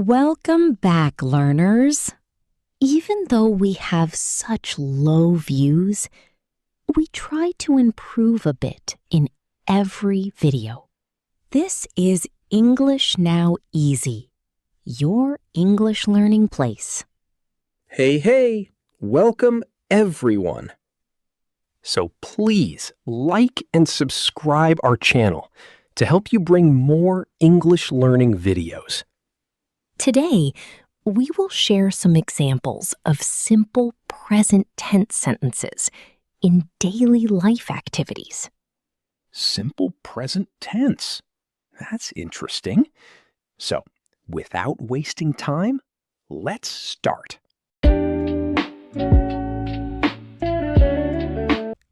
Welcome back, learners. Even though we have such low views, we try to improve a bit in every video. This is English Now Easy, your English learning place. Hey, welcome everyone. So please like and subscribe our channel to help you bring more English learning videos. Today, we will share some examples of simple present tense sentences in daily life activities. Simple present tense. That's interesting. So, without wasting time, let's start.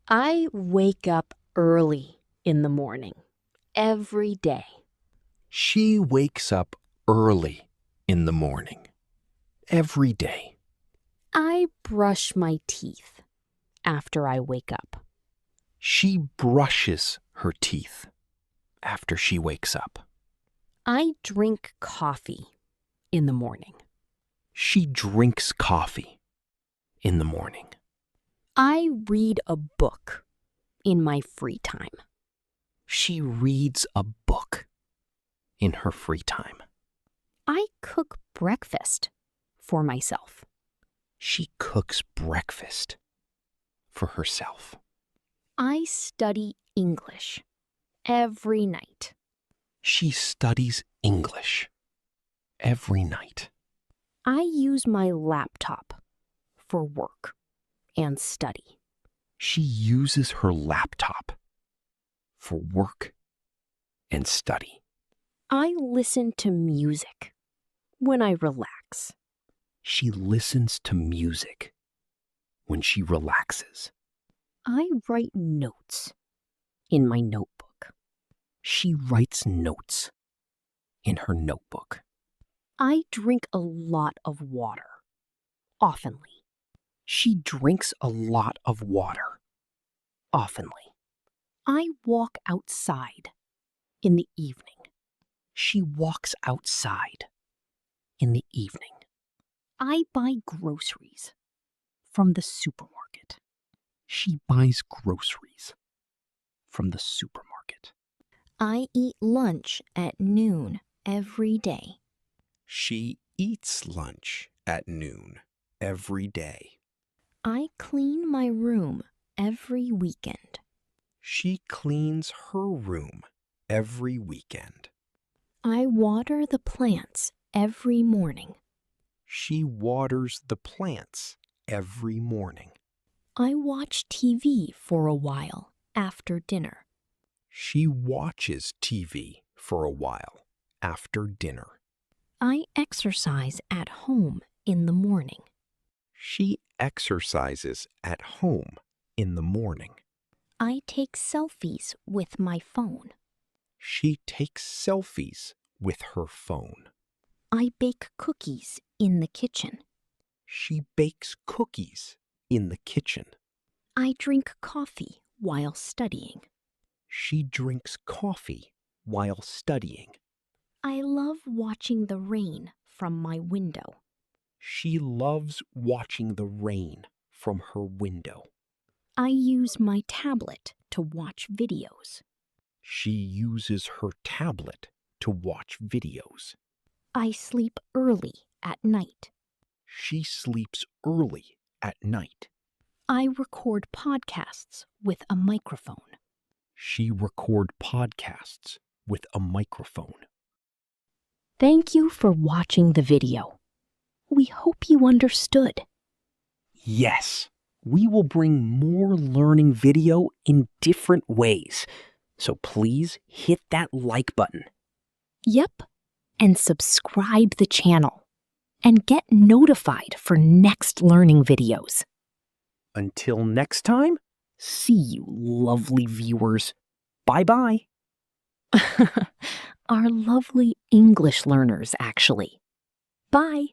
I wake up early in the morning, every day. She wakes up early in the morning, every day. I brush my teeth after I wake up. She brushes her teeth after she wakes up. I drink coffee in the morning. She drinks coffee in the morning. I read a book in my free time. She reads a book in her free time. I cook breakfast for myself. She cooks breakfast for herself. I study English every night. She studies English every night. I use my laptop for work and study. She uses her laptop for work and study. I listen to music when I relax. She listens to music when she relaxes. I write notes in my notebook. She writes notes in her notebook. I drink a lot of water, oftenly. She drinks a lot of water, oftenly. I walk outside in the evening. She walks outside in the evening. I buy groceries from the supermarket. She buys groceries from the supermarket. I eat lunch at noon every day. She eats lunch at noon every day. I clean my room every weekend. She cleans her room every weekend. I water the plants every morning. She waters the plants every morning. I watch TV for a while after dinner. She watches TV for a while after dinner. I exercise at home in the morning. She exercises at home in the morning. I take selfies with my phone. She takes selfies with her phone. I bake cookies in the kitchen. She bakes cookies in the kitchen. I drink coffee while studying. She drinks coffee while studying. I love watching the rain from my window. She loves watching the rain from her window. I use my tablet to watch videos. She uses her tablet to watch videos. I sleep early at night. She sleeps early at night. I record podcasts with a microphone. She records podcasts with a microphone. Thank you for watching the video. We hope you understood. Yes, we will bring more learning video in different ways. So please hit that like button. Yep, and subscribe the channel and get notified for next learning videos. Until next time, see you, lovely viewers. Bye-bye. Our lovely English learners, actually. Bye.